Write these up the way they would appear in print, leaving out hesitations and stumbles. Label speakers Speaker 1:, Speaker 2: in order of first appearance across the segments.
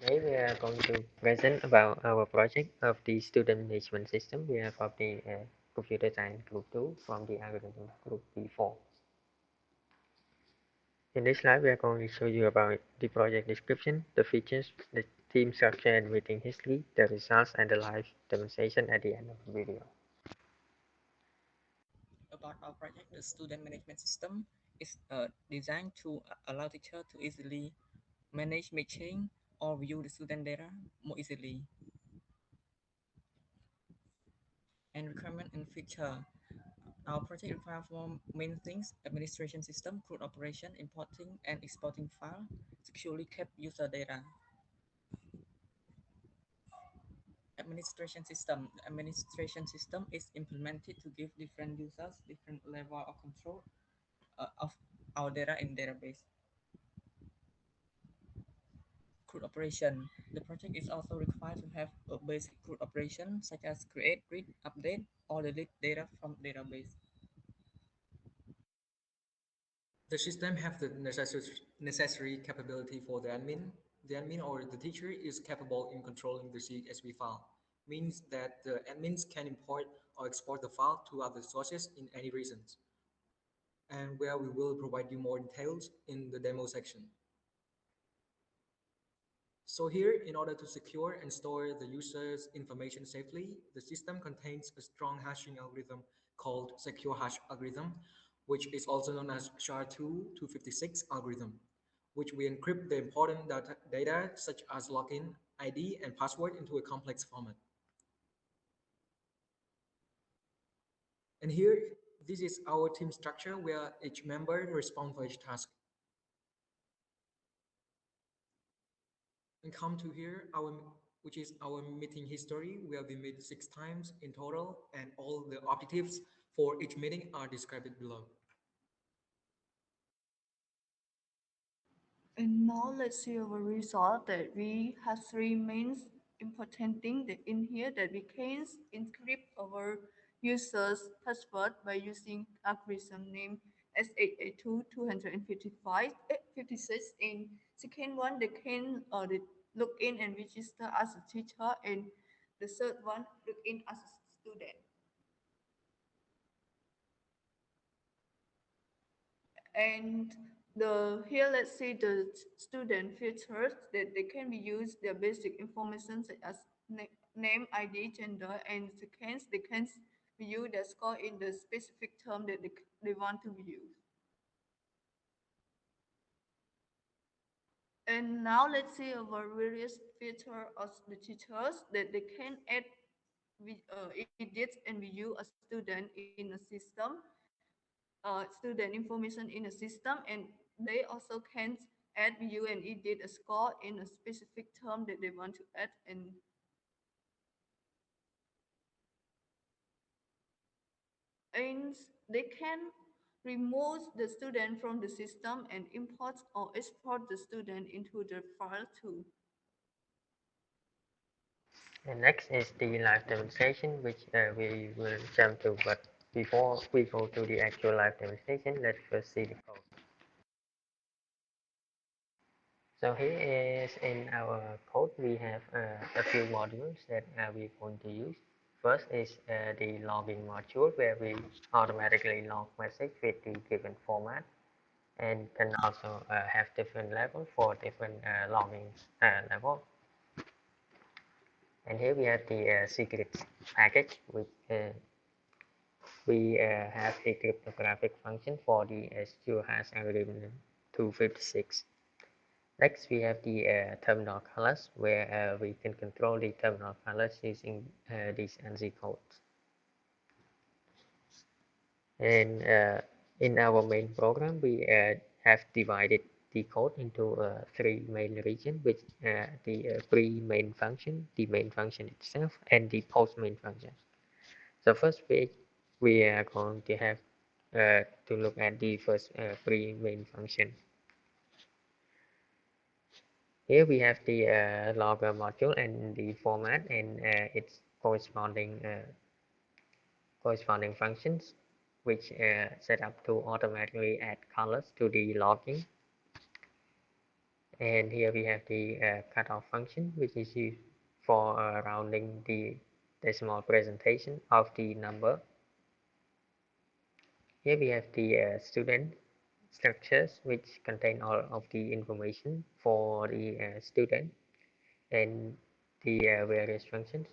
Speaker 1: Today we are going to present about our project of the student management system. We are from the computer science group 2 from the algorithm group B4. In this slide, we are going to show you about the project description, the features, the team structure and meeting history, the results, and the live demonstration at the end of the video.
Speaker 2: About our project, the student management system is designed to allow teacher to easily manage, matching, or view the student data more easily. And requirement and feature. Our project requires four main things: administration system, CRUD operation, importing and exporting file, securely kept user data. Administration system. The administration system is implemented to give different users different level of control of our data in database. CRUD operation. The project is also required to have a basic CRUD operation such as create, read, update, or delete data from database.
Speaker 3: The system have the necessary capability for the admin. The admin or the teacher is capable in controlling the CSV file, means that the admins can import or export the file to other sources in any reasons, and where we will provide you more details in the demo section. So here, in order to secure and store the user's information safely, the system contains a strong hashing algorithm called secure hash algorithm, which is also known as SHA-256 algorithm, which we encrypt the important data such as login, ID, and password into a complex format. And here, this is our team structure where each member responds for each task. And come to here, which is our meeting history, where we meet 6 times in total, and all the objectives for each meeting are described below.
Speaker 4: And now let's see our result that we have three main important things in here that we can encrypt our users password by using algorithm name S882 56. And second one, they can they log in and register as a teacher, and the third one log in as a student. And the here let's see the student features that they can be used their basic information such as name, ID, gender, and seconds. They can view the score in the specific term that they want to view. And now let's see our various features of the teachers that they can add edit and view a student in a system, student information in a system, and they also can add, view, and edit a score in a specific term that they want to add. And they can remove the student from the system and import or export the student into the file too.
Speaker 1: And next is the live demonstration, which we will jump to. But before we go to the actual live demonstration, let's first see the code. So here is in our code, we have a few modules that we're going to use. First is the logging module, where we automatically log message with the given format, and can also have different levels for different logging level. And here we have the secret package, which we have a cryptographic function for the secure hash algorithm 256. Next, we have the terminal colors, where we can control the terminal colors using these ANSI codes. And in our main program, we have divided the code into three main regions, which the pre-main function, the main function itself, and the post-main function. So first, we are going to have to look at the first pre-main function. Here we have the logger module and the format and its corresponding functions, which set up to automatically add colors to the logging. And here we have the cutoff function, which is used for rounding the decimal presentation of the number. Here we have the student structures, which contain all of the information for the student, and the various functions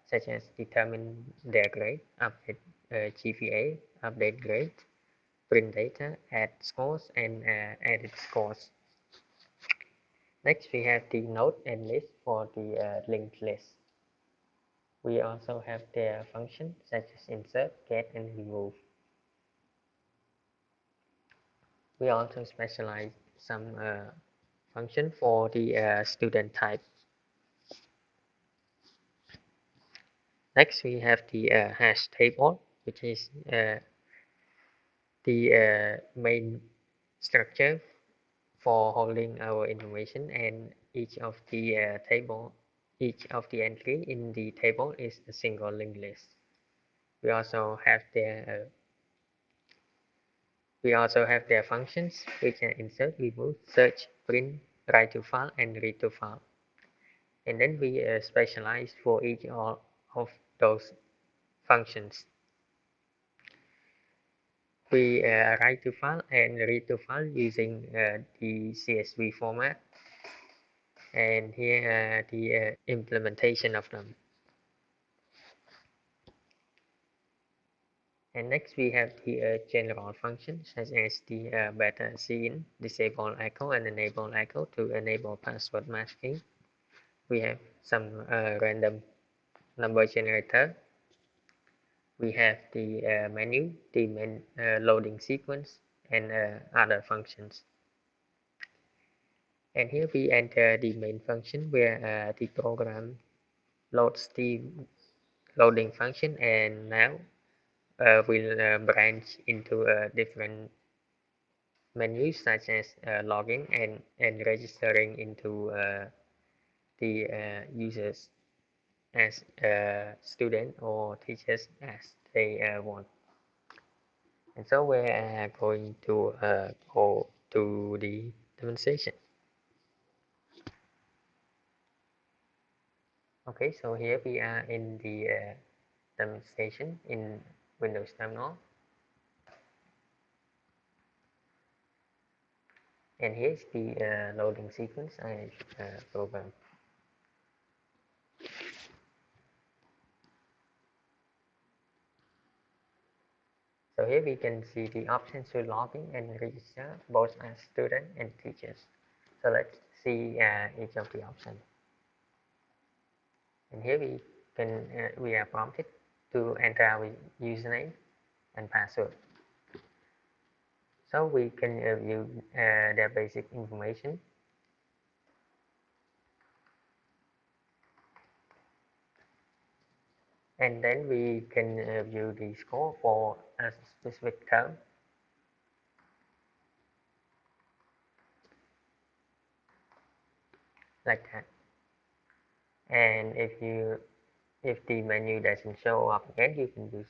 Speaker 1: such as determine their grade, update GPA, update grade, print data, add scores, and edit scores. Next, we have the node and list for the linked list. We also have their functions such as insert, get, and remove. We also specialize some function for the student type. Next, we have the hash table, which is the main structure for holding our information, and each of the entry in the table is a single linked list. We also have their functions, which are insert, remove, search, print, write to file, and read to file. And then we specialize for each of those functions. We write to file and read to file using the CSV format, and here the implementation of them. And next we have the general functions such as the beta scene, disable echo, and enable echo to enable password masking. We have some random number generator. We have the menu, the loading sequence, and other functions. And here we enter the main function where the program loads the loading function, and now we'll branch into different menus such as logging and registering into the users as student or teachers as they want. And so we're going to go to the demonstration. Okay, so here we are in the demonstration in Windows Terminal. And here's the loading sequence I programmed. So here we can see the options to log in and register both as student and teachers. So let's see each of the options. And here we are prompted to enter our username and password. So we can view their basic information. And then we can view the score for a specific term. Like that. And if the menu doesn't show up again, you can use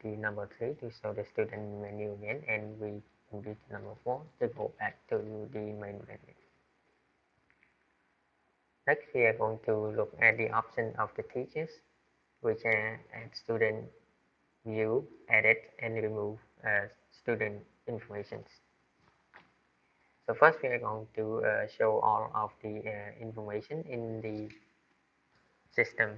Speaker 1: the number 3 to show the student menu again, and we can use number 4 to go back to the main menu. Next, we are going to look at the option of the teachers, which are at student view, edit, and remove student information. So first, we are going to show all of the information in the system.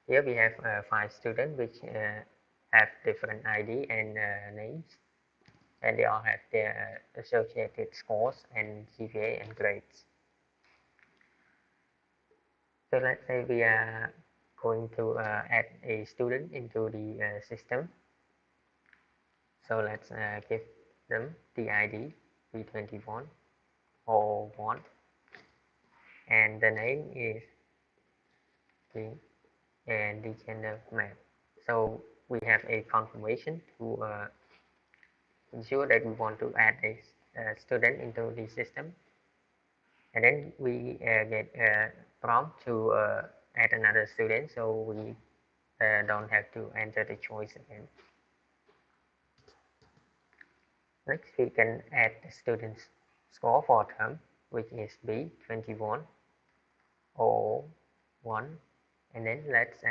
Speaker 1: Here we have 5 students which have different ID and names, and they all have their associated scores and GPA and grades. So let's say we are going to add a student into the system. So let's give them the ID B21 or 1, and the name is the and the gender male. So we have a confirmation to ensure that we want to add a student into the system, and then we get a prompt to add another student, so we don't have to enter the choice again. Next, we can add the students score for term, which is B21 001, and then let's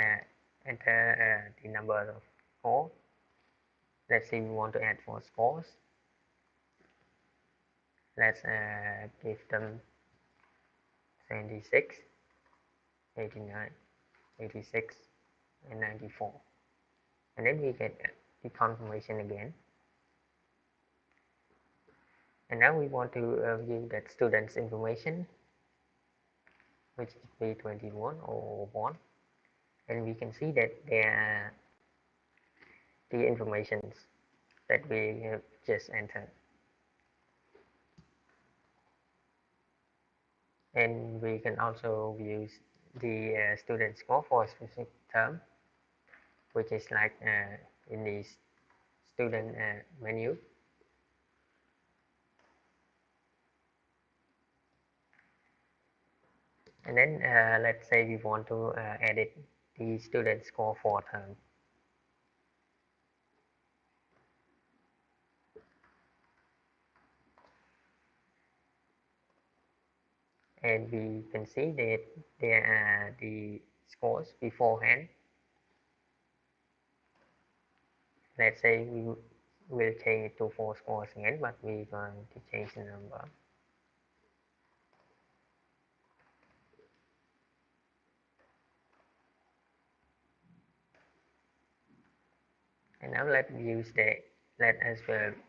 Speaker 1: enter the number of score. Let's say we want to add 4 scores. Let's give them 76, 89, 86, and 94, and then we get the confirmation again. And now we want to view that student's information, which is B21 or 1, and we can see that there are the informations that we have just entered, and we can also use the student score for a specific term, which is like in the student menu. And then let's say we want to edit the student score for term. And we can see that there are the scores beforehand. Let's say we will change it to 4 scores again, but we're going to change the number. And now let us view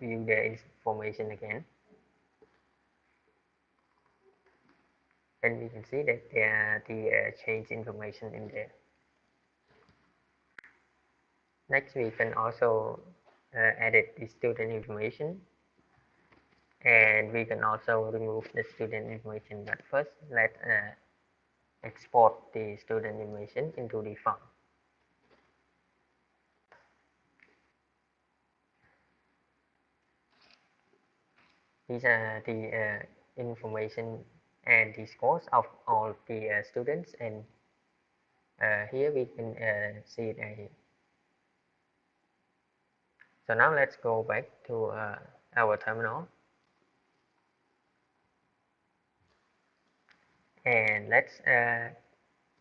Speaker 1: the information again. And we can see that there are the change information in there. Next, we can also edit the student information, and we can also remove the student information. But first, let's export the student information into the file. These are the information and the scores of all the students, and here we can see it here. So now let's go back to our terminal, and let's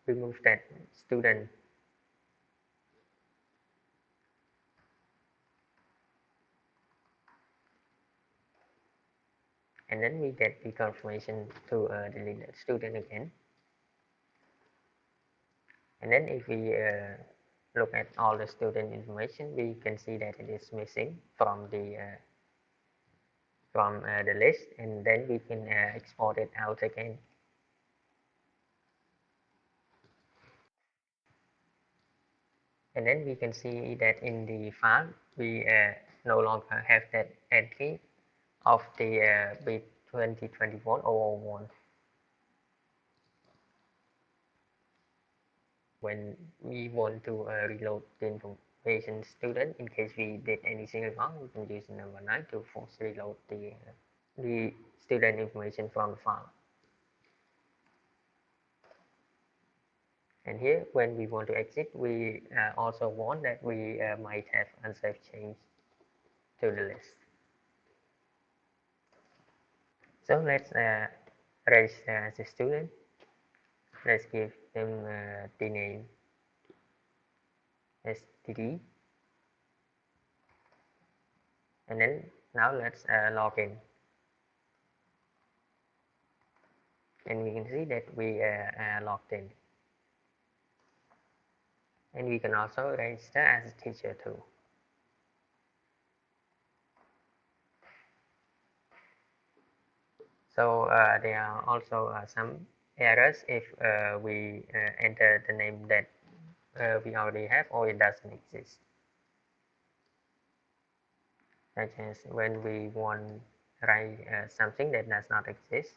Speaker 1: remove that student. And then we get the confirmation to delete that student again. And then if we look at all the student information, we can see that it is missing from the list, and then we can export it out again. And then we can see that in the file we no longer have that entry of the bit 2021 001 when we want to reload the information student. In case we did anything wrong, we can use number 9 to force reload the student information from the file. And here, when we want to exit, we also want that we might have unsafe change to the list. So let's register as a student. Let's give them the name STD, and then now let's log in, and we can see that we are logged in, and we can also register as a teacher too. So there are also some errors if we enter the name that we already have or it doesn't exist, such as when we want to write something that does not exist,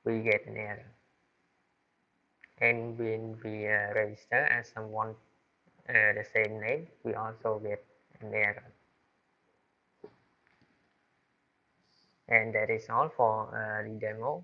Speaker 1: we get an error. And when we register as someone the same name, we also get an error. And that is all for the demo.